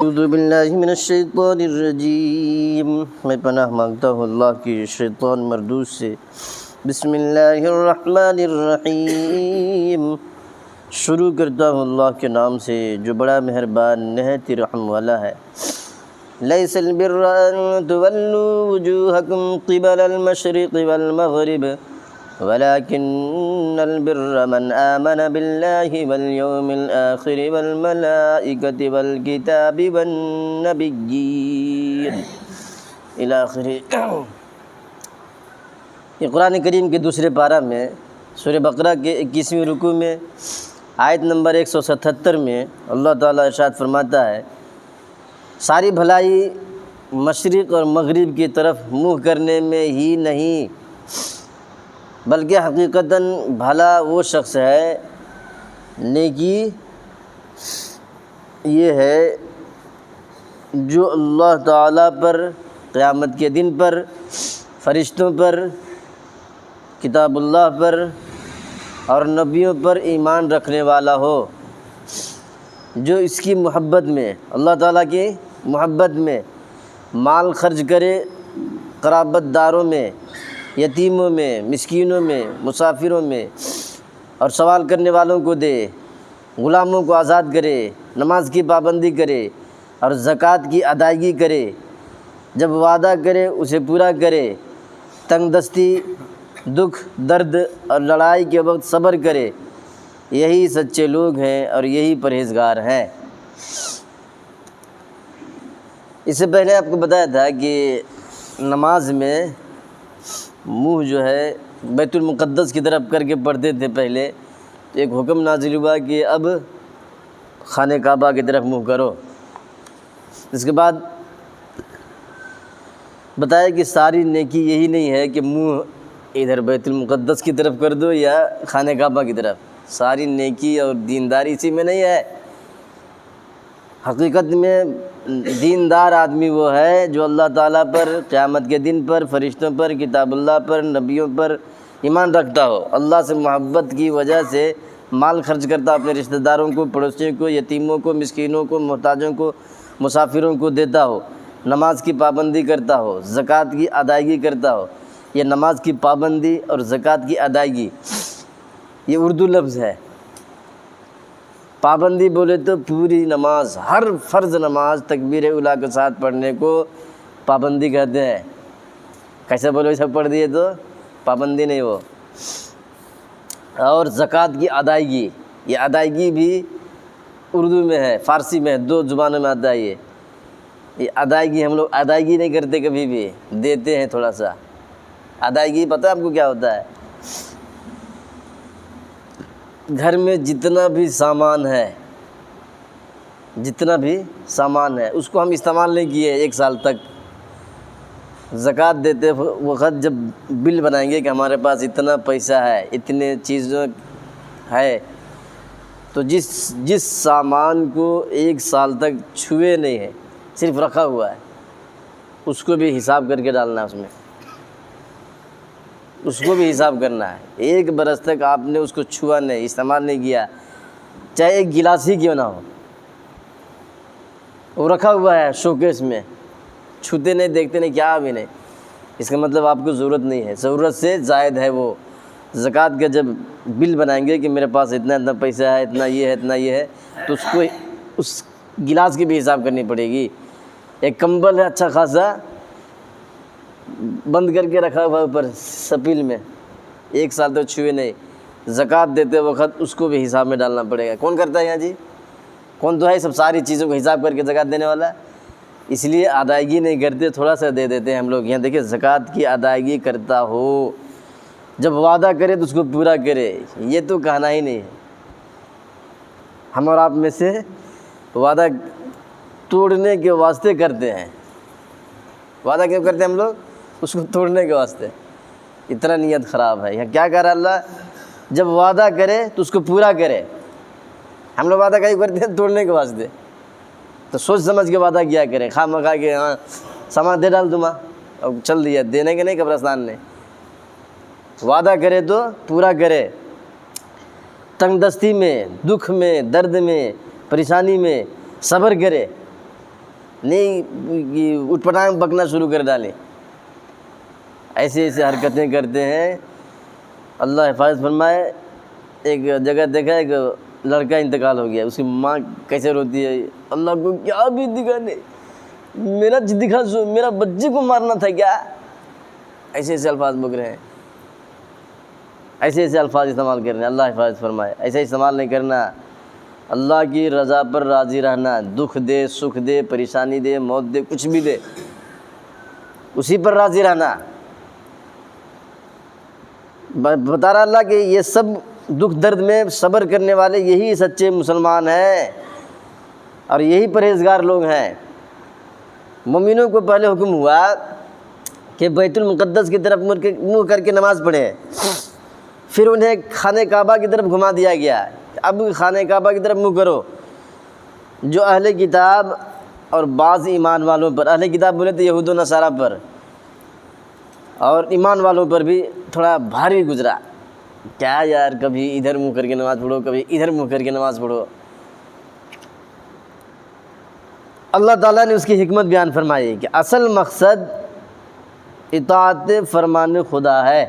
اعوذ باللہ من الشیطان الرجیم، میں پناہ مانگتا ہوں اللہ کی شیطان مردود سے۔ بسم اللہ الرحمن الرحیم، شروع کرتا ہوں اللہ کے نام سے جو بڑا مہربان نہایت رحم والا ہے۔ لیس البر ان تولوا وجوہکم قبل المشرق والمغرب ولكن البر من آمن بالله واليوم الآخر والملائكة والكتاب والنبيين إلى آخر۔ یہ قرآن کریم کے دوسرے پارہ میں سورہ بقرہ کے 21ویں رکوع میں آیت نمبر 177 میں اللہ تعالیٰ ارشاد فرماتا ہے، ساری بھلائی مشرق اور مغرب کی طرف منہ کرنے میں ہی نہیں بلکہ حقیقتاً بھلا وہ شخص ہے، نیکی یہ ہے جو اللہ تعالیٰ پر، قیامت کے دن پر، فرشتوں پر، کتاب اللہ پر اور نبیوں پر ایمان رکھنے والا ہو، جو اس کی محبت میں، اللہ تعالیٰ کی محبت میں مال خرچ کرے، قرابت داروں میں، یتیموں میں، مسکینوں میں، مسافروں میں، اور سوال کرنے والوں کو دے، غلاموں کو آزاد کرے، نماز کی پابندی کرے اور زکوٰۃ کی ادائیگی کرے، جب وعدہ کرے اسے پورا کرے، تنگ دستی، دکھ، درد اور لڑائی کے وقت صبر کرے، یہی سچے لوگ ہیں اور یہی پرہیزگار ہیں۔ اس سے پہلے آپ کو بتایا تھا کہ نماز میں منہ جو ہے بیت المقدس کی طرف کر کے پڑھتے تھے پہلے، تو ایک حکم نازل ہوا کہ اب خانہ کعبہ کی طرف منہ کرو۔ اس کے بعد بتایا کہ ساری نیکی یہی نہیں ہے کہ منہ ادھر بیت المقدس کی طرف کر دو یا خانہ کعبہ کی طرف، ساری نیکی اور دینداری اسی میں نہیں ہے۔ حقیقت میں دیندار آدمی وہ ہے جو اللہ تعالیٰ پر، قیامت کے دن پر، فرشتوں پر، کتاب اللہ پر، نبیوں پر ایمان رکھتا ہو، اللہ سے محبت کی وجہ سے مال خرچ کرتا، اپنے رشتہ داروں کو، پڑوسیوں کو، یتیموں کو، مسکینوں کو، محتاجوں کو، مسافروں کو دیتا ہو، نماز کی پابندی کرتا ہو، زکوٰۃ کی ادائیگی کرتا ہو۔ یہ نماز کی پابندی اور زکوٰۃ کی ادائیگی یہ اردو لفظ ہے۔ پابندی بولے تو پوری نماز، ہر فرض نماز تکبیر اولیٰ کے ساتھ پڑھنے کو پابندی کہتے ہیں۔ کیسے بولو سب پڑھ دیے تو پابندی نہیں وہ۔ اور زکوٰۃ کی ادائیگی، یہ ادائیگی بھی اردو میں ہے، فارسی میں ہے، دو زبانوں میں آتا ہے یہ ادائیگی۔ ہم لوگ ادائیگی نہیں کرتے، کبھی بھی دیتے ہیں تھوڑا سا۔ ادائیگی پتہ ہے آپ کو کیا ہوتا ہے؟ گھر میں جتنا بھی سامان ہے، اس کو ہم استعمال نہیں کیے 1 سال تک، زکوٰۃ دیتے وقت جب بل بنائیں گے کہ ہمارے پاس اتنا پیسہ ہے، اتنے چیزیں ہے، تو جس سامان کو 1 سال تک چھوئے نہیں ہے، صرف رکھا ہوا ہے، اس کو بھی حساب کر کے ڈالنا ہے، اس کو بھی حساب کرنا ہے۔ 1 برس تک آپ نے اس کو چھوا نہیں، استعمال نہیں کیا، چاہے 1 گلاس ہی کیوں نہ ہو، وہ رکھا ہوا ہے شوکیس میں، چھوتے نہیں، دیکھتے نہیں، کیا بھی نہیں، اس کا مطلب آپ کو ضرورت نہیں ہے، ضرورت سے زائد ہے وہ۔ زکوٰۃ کا جب بل بنائیں گے کہ میرے پاس اتنا پیسہ ہے، اتنا یہ ہے، اتنا یہ ہے، تو اس کو اس گلاس کی بھی حساب کرنی پڑے گی۔ ایک کمبل ہے اچھا خاصا، بند کر کے رکھا ہوا اوپر سپیل میں، 1 سال تک چھوئے نہیں، زکوٰۃ دیتے وقت اس کو بھی حساب میں ڈالنا پڑے گا۔ کون کرتا ہے یہاں جی؟ کون تو ہے سب ساری چیزوں کو حساب کر کے زکوٰۃ دینے والا؟ اس لیے ادائیگی نہیں کرتے، تھوڑا سا دے دیتے ہیں ہم لوگ۔ یہاں دیکھیں، زکوٰۃ کی ادائیگی کرتا ہو، جب وعدہ کرے تو اس کو پورا کرے، یہ تو کہنا ہی نہیں ہے۔ ہم اور آپ میں سے وعدہ توڑنے کے واسطے کرتے ہیں۔ وعدہ کیوں کرتے ہیں ہم لوگ؟ اس کو توڑنے کے واسطے۔ اتنا نیت خراب ہے۔ یہاں کیا کہہ رہا اللہ؟ جب وعدہ کرے تو اس کو پورا کرے۔ ہم لوگ وعدہ کہیں کرتے ہیں توڑنے کے واسطے، تو سوچ سمجھ کے وعدہ کیا کریں، خواہ مخواہ کے ہاں سامان دے ڈال دوں اور چل دیا، دینے کے نہیں قبرستان نے۔ وعدہ کرے تو پورا کرے، تنگ دستی میں، دکھ میں، درد میں، پریشانی میں صبر کرے، نہیں اٹھ پٹانگ پکنا شروع کر ڈالیں، ایسے ایسے حرکتیں کرتے ہیں۔ اللہ حفاظت فرمائے۔ ایک جگہ دیکھا ایک لڑکا انتقال ہو گیا، اس کی ماں کیسے روتی ہے، اللہ کو کیا بھی دکھانے، میرا دکھا سو، میرا بچے کو مارنا تھا کیا، ایسے ایسے الفاظ بک رہے ہیں، ایسے ایسے الفاظ استعمال کر رہے ہیں۔ اللہ حفاظت فرمائے، ایسے استعمال نہیں کرنا۔ اللہ کی رضا پر راضی رہنا، دکھ دے سکھ دے پریشانی دے موت دے کچھ بھی دے، اسی پر راضی رہنا۔ بتا رہا اللہ کہ یہ سب دکھ درد میں صبر کرنے والے یہی سچے مسلمان ہیں اور یہی پرہیزگار لوگ ہیں۔ مومنوں کو پہلے حکم ہوا کہ بیت المقدس کی طرف منہ کر کے نماز پڑھیں، پھر انہیں خانہ کعبہ کی طرف گھما دیا گیا، اب خانہ کعبہ کی طرف منہ کرو۔ جو اہل کتاب اور بعض ایمان والوں پر، اہل کتاب بولے تو یہود و نصارہ پر، اور ایمان والوں پر بھی تھوڑا بھاری گزرا، کیا یار کبھی ادھر منہ کر کے نماز پڑھو، کبھی ادھر منہ کر کے نماز پڑھو۔ اللہ تعالیٰ نے اس کی حکمت بیان فرمائی کہ اصل مقصد اطاعت فرمان خدا ہے،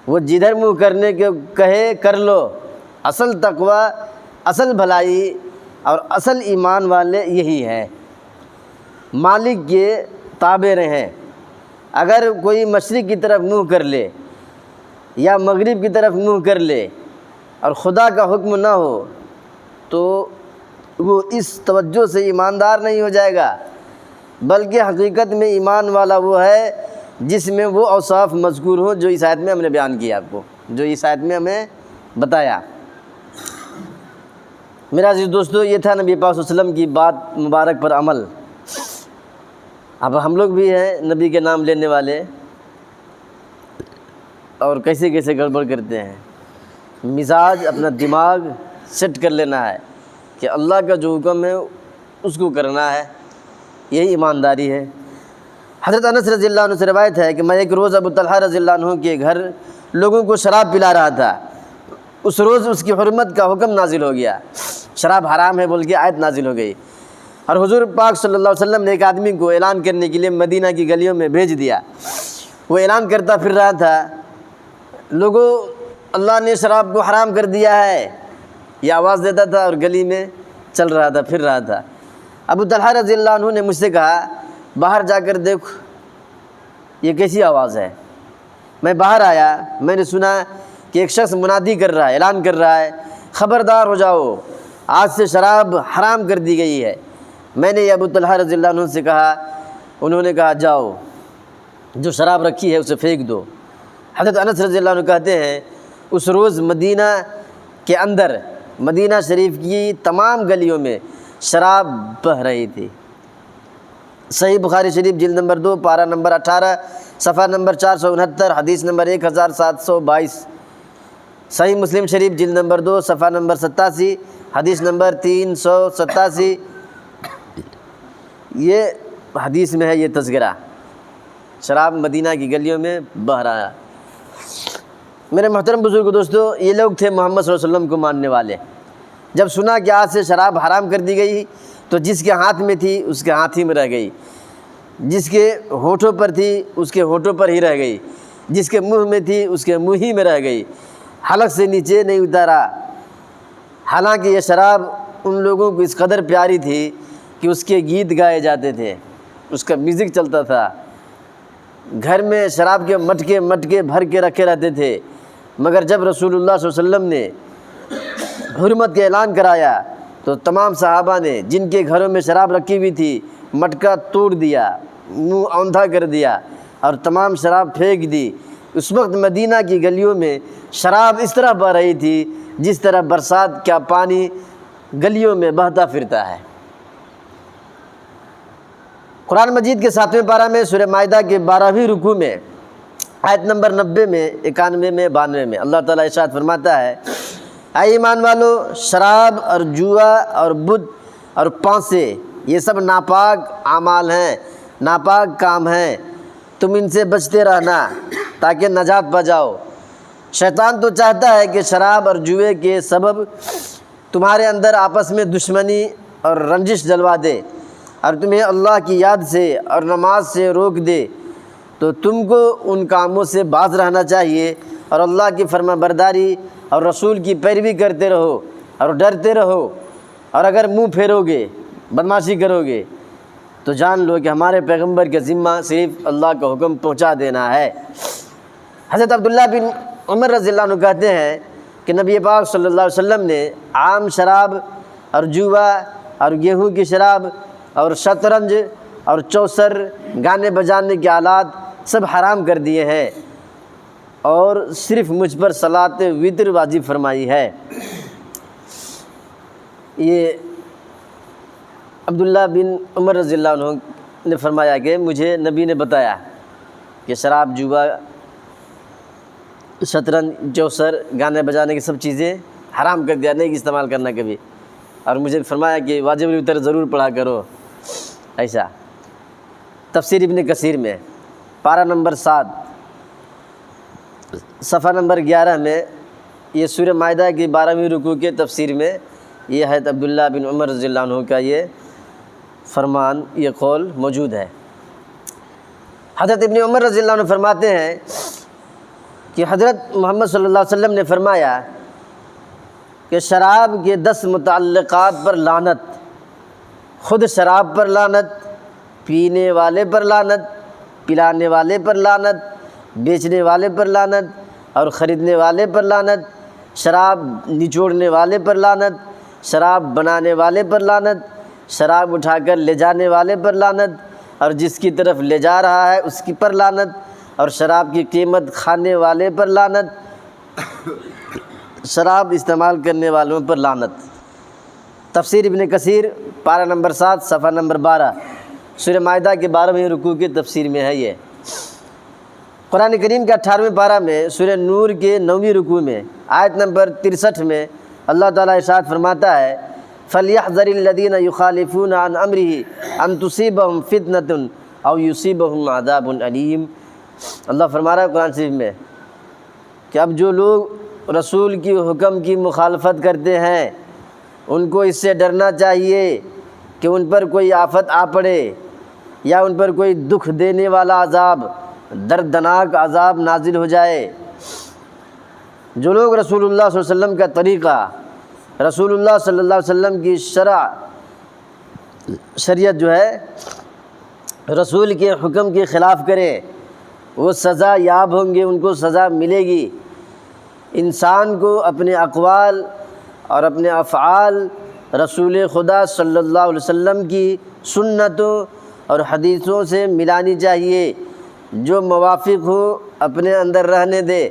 وہ جدھر منہ کرنے کے کہے کر لو۔ اصل تقوی، اصل بھلائی اور اصل ایمان والے یہی ہیں، مالک کے تابع رہیں۔ اگر کوئی مشرق کی طرف منہ کر لے یا مغرب کی طرف منہ کر لے اور خدا کا حکم نہ ہو تو وہ اس توجہ سے ایماندار نہیں ہو جائے گا، بلکہ حقیقت میں ایمان والا وہ ہے جس میں وہ اوصاف مذکور ہوں جو اس آیت میں ہم نے بیان کیا، آپ کو جو اس آیت میں ہمیں بتایا۔ میرا عزیز دوستو، یہ تھا نبی پاک صلی اللہ علیہ وسلم کی بات مبارک پر عمل۔ اب ہم لوگ بھی ہیں نبی کے نام لینے والے اور کیسے کیسے گڑبڑ کرتے ہیں۔ مزاج اپنا دماغ سیٹ کر لینا ہے کہ اللہ کا جو حکم ہے اس کو کرنا ہے، یہی ایمانداری ہے۔ حضرت انس رضی اللہ عنہ سے روایت ہے کہ میں ایک روز ابو طلحہ رضی اللہ عنہ کے گھر لوگوں کو شراب پلا رہا تھا، اس روز اس کی حرمت کا حکم نازل ہو گیا، شراب حرام ہے بول کے آیت نازل ہو گئی، اور حضور پاک صلی اللہ علیہ وسلم نے ایک آدمی کو اعلان کرنے کے لیے مدینہ کی گلیوں میں بھیج دیا۔ وہ اعلان کرتا پھر رہا تھا، لوگوں اللہ نے شراب کو حرام کر دیا ہے، یہ آواز دیتا تھا اور گلی میں چل رہا تھا، پھر رہا تھا۔ ابو طلحہ رضی اللہ عنہ نے مجھ سے کہا باہر جا کر دیکھ یہ کیسی آواز ہے۔ میں باہر آیا، میں نے سنا کہ ایک شخص منادی کر رہا ہے، اعلان کر رہا ہے خبردار ہو جاؤ، آج سے شراب حرام کر دی گئی ہے۔ میں نے یہ ابو طلحہ رضی اللہ عنہ سے کہا، انہوں نے کہا جاؤ جو شراب رکھی ہے اسے پھینک دو۔ حضرت انس رضی اللہ عنہ کہتے ہیں اس روز مدینہ کے اندر، مدینہ شریف کی تمام گلیوں میں شراب بہہ رہی تھی۔ صحیح بخاری شریف جلد نمبر 2 پارہ نمبر 18 صفحہ نمبر 469 حدیث نمبر 1722۔ صحیح مسلم شریف جلد نمبر 2 صفحہ نمبر 87 حدیث نمبر 387۔ یہ حدیث میں ہے یہ تذکرہ، شراب مدینہ کی گلیوں میں بہہ رہا ہے۔ میرے محترم بزرگ دوستو، یہ لوگ تھے محمد صلی اللہ علیہ وسلم کو ماننے والے۔ جب سنا کہ آج سے شراب حرام کر دی گئی تو جس کے ہاتھ میں تھی اس کے ہاتھ ہی میں رہ گئی، جس کے ہونٹوں پر تھی اس کے ہونٹوں پر ہی رہ گئی، جس کے منہ میں تھی اس کے منہ ہی میں رہ گئی، حلق سے نیچے نہیں اتارا۔ حالانکہ یہ شراب ان لوگوں کو اس قدر پیاری تھی کہ اس کے گیت گائے جاتے تھے، اس کا میوزک چلتا تھا، گھر میں شراب کے مٹکے مٹکے بھر کے رکھے رہتے تھے۔ مگر جب رسول اللہ صلی اللہ علیہ وسلم نے حرمت کا اعلان کرایا تو تمام صحابہ نے جن کے گھروں میں شراب رکھی ہوئی تھی مٹکا توڑ دیا، منہ اوندھا کر دیا اور تمام شراب پھینک دی۔ اس وقت مدینہ کی گلیوں میں شراب اس طرح بہہ رہی تھی جس طرح برسات کا پانی گلیوں میں بہتا پھرتا ہے۔ قرآن مجید کے 7ویں پارہ میں سورہ مائدہ کے 12ویں رکوع میں آیت نمبر 90 میں 91 میں 92 میں اللہ تعالیٰ ارشاد فرماتا ہے، اے ایمان والو، شراب اور جوا اور بت اور پانسے یہ سب ناپاک اعمال ہیں، ناپاک کام ہیں، تم ان سے بچتے رہنا تاکہ نجات پا جاؤ۔ شیطان تو چاہتا ہے کہ شراب اور جوئے کے سبب تمہارے اندر آپس میں دشمنی اور رنجش جلوا دے اور تمہیں اللہ کی یاد سے اور نماز سے روک دے تو تم کو ان کاموں سے باز رہنا چاہیے اور اللہ کی فرما برداری اور رسول کی پیروی کرتے رہو اور ڈرتے رہو، اور اگر منہ پھیرو گے، بدمعاشی کرو گے تو جان لو کہ ہمارے پیغمبر کے ذمہ صرف اللہ کا حکم پہنچا دینا ہے۔ حضرت عبداللہ بن عمر رضی اللہ عنہ کہتے ہیں کہ نبی پاک صلی اللہ علیہ وسلم نے عام شراب اور جوا اور گیہوں کی شراب اور شطرنج اور چوسر، گانے بجانے کے آلات سب حرام کر دیے ہیں، اور صرف مجھ پر صلاۃ وتر واجب فرمائی ہے۔ یہ عبداللہ بن عمر رضی اللہ عنہ نے فرمایا کہ مجھے نبی نے بتایا کہ شراب، جوا، شطرنج، چوسر، گانے بجانے کی سب چیزیں حرام کر دیا، نہیں استعمال کرنا کبھی، اور مجھے فرمایا کہ واجب الوتر ضرور پڑھا کرو۔ ایسا تفسیر ابن کثیر میں پارہ نمبر 7 صفحہ نمبر 11 میں یہ سورہ مائدہ کی 12ویں رکوع کے تفسیر میں یہ حضرت عبداللہ بن عمر رضی اللہ عنہ کا یہ فرمان، یہ قول موجود ہے۔ حضرت ابن عمر رضی اللہ عنہ فرماتے ہیں کہ حضرت محمد صلی اللہ علیہ وسلم نے فرمایا کہ شراب کے 10 متعلقات پر لعنت، خود شراب پر لعنت، پینے والے پر لعنت، پلانے والے پر لعنت، بیچنے والے پر لعنت اور خریدنے والے پر لعنت، شراب نچوڑنے والے پر لعنت، شراب بنانے والے پر لعنت، شراب اٹھا کر لے جانے والے پر لعنت اور جس کی طرف لے جا رہا ہے اس کی پر لعنت، اور شراب کی قیمت کھانے والے پر لعنت، شراب استعمال کرنے والوں پر لعنت۔ تفسیر ابن کثیر پارہ نمبر 7 صفحہ نمبر 12 سورہ مائدہ کے 12ویں رکوع کی تفسیر میں ہے۔ یہ قرآن کریم کے 18ویں پارہ میں سورہ نور کے 9ویں رکوع میں آیت نمبر 63 میں اللہ تعالیٰ ارشاد فرماتا ہے فَلْيَحْذَرِ الَّذِينَ يُخَالِفُونَ عَنْ أَمْرِهِ أَن تُصِيبَهُمْ فِتْنَةٌ أَوْ يُصِيبَهُمْ عَذَابٌ أَلِيمٌ۔ اللہ فرما رہا ہے قرآن شریف میں کہ اب جو لوگ رسول کی حکم کی مخالفت کرتے ہیں ان کو اس سے ڈرنا چاہیے کہ ان پر کوئی آفت آ پڑے یا ان پر کوئی دکھ دینے والا عذاب، دردناک عذاب نازل ہو جائے۔ جو لوگ رسول اللہ صلی اللہ علیہ وسلم کا طریقہ، رسول اللہ صلی اللہ علیہ وسلم کی شریعت جو ہے رسول کے حکم کے خلاف کریں وہ سزا یاب ہوں گے، ان کو سزا ملے گی۔ انسان کو اپنے اقوال اور اپنے افعال رسول خدا صلی اللہ علیہ وسلم کی سنتوں اور حدیثوں سے ملانی چاہیے، جو موافق ہو اپنے اندر رہنے دے،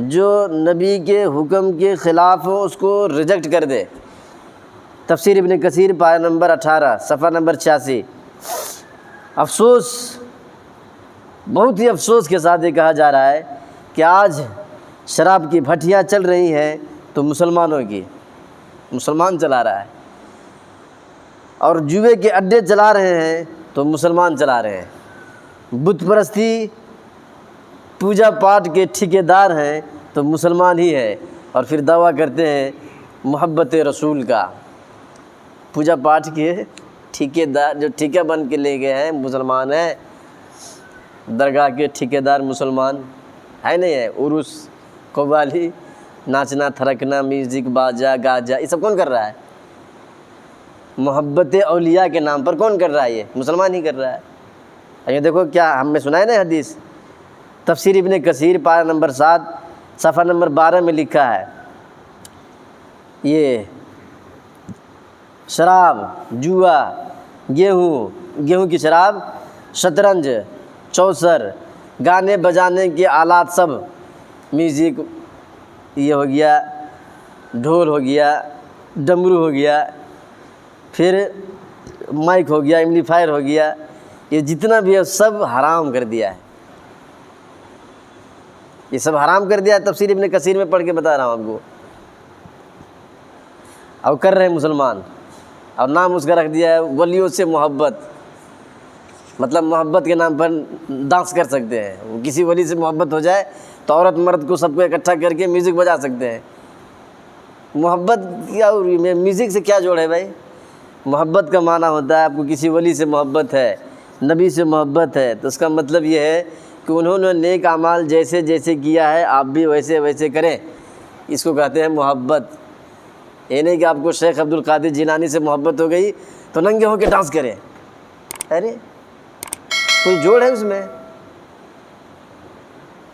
جو نبی کے حکم کے خلاف ہو اس کو ریجیکٹ کر دے۔ تفسیر ابن کثیر پارہ نمبر 18 صفحہ نمبر 86۔ افسوس، بہت ہی افسوس کے ساتھ یہ کہا جا رہا ہے کہ آج شراب کی بھٹیاں چل رہی ہیں تو مسلمانوں کی، مسلمان چلا رہا ہے، اور جوئے کے اڈے چلا رہے ہیں تو مسلمان چلا رہے ہیں، بت پرستی، پوجا پاٹ کے ٹھیکیدار ہیں تو مسلمان ہی ہے، اور پھر دعویٰ کرتے ہیں محبت رسول کا۔ پوجا پاٹ کے ٹھیکیدار جو ٹھیکہ بن کے لے گئے ہیں مسلمان ہیں، درگاہ کے ٹھیکیدار مسلمان ہے نہیں ہے۔ عرس، قوالی، ناچنا تھرکنا، میوزک، باجا گاجا، یہ سب کون کر رہا ہے؟ محبت اولیاء کے نام پر کون کر رہا ہے؟ یہ مسلمان ہی کر رہا ہے۔ یہ دیکھو کیا ہم نے سنا ہے نا حدیث، تفسیر ابن کثیر پارہ نمبر 7 صفحہ نمبر 12 میں لکھا ہے یہ شراب، جوا، گیہوں کی شراب، شطرنج، چوسر، گانے بجانے کے آلات، سب میوزک، یہ ہو گیا ڈھول، ہو گیا ڈمرو، ہو گیا پھر مائک، ہو گیا ایمپلیفائر، ہو گیا، یہ جتنا بھی ہے سب حرام کر دیا ہے، یہ سب حرام کر دیا ہے۔ تفسیر ابن کثیر میں پڑھ کے بتا رہا ہوں آپ کو، اور کر رہے ہیں مسلمان، اور نام اس کا رکھ دیا ہے ولیوں سے محبت، مطلب محبت کے نام پر ڈانس کر سکتے ہیں۔ کسی ولی سے محبت ہو جائے تو عورت مرد کو سب کو اکٹھا کر کے میوزک بجا سکتے ہیں۔ محبت کیا، میوزک سے کیا جوڑ ہے بھائی؟ محبت کا معنی ہوتا ہے آپ کو کسی ولی سے محبت ہے، نبی سے محبت ہے، تو اس کا مطلب یہ ہے کہ انہوں نے نیک اعمال جیسے جیسے کیا ہے آپ بھی ویسے ویسے کریں، اس کو کہتے ہیں محبت۔ یہ نہیں کہ آپ کو شیخ عبد القادر جیلانی سے محبت ہو گئی تو ننگے ہو کے ڈانس کریں، ارے کوئی جوڑ ہے اس میں؟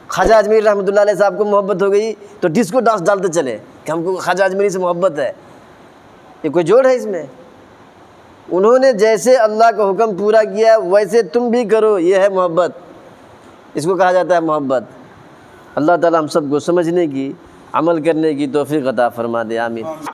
خواجہ اجمیری رحمۃ اللہ علیہ صاحب کو محبت ہو گئی تو ڈسکو ڈانس ڈالتے چلے کہ ہم کو خواجہ اجمیری سے محبت ہے، یہ کوئی جوڑ ہے اس میں؟ انہوں نے جیسے اللہ کا حکم پورا کیا ویسے تم بھی کرو، یہ ہے محبت، اس کو کہا جاتا ہے محبت۔ اللہ تعالی ہم سب کو سمجھنے کی، عمل کرنے کی توفیق عطا فرما دے، آمین۔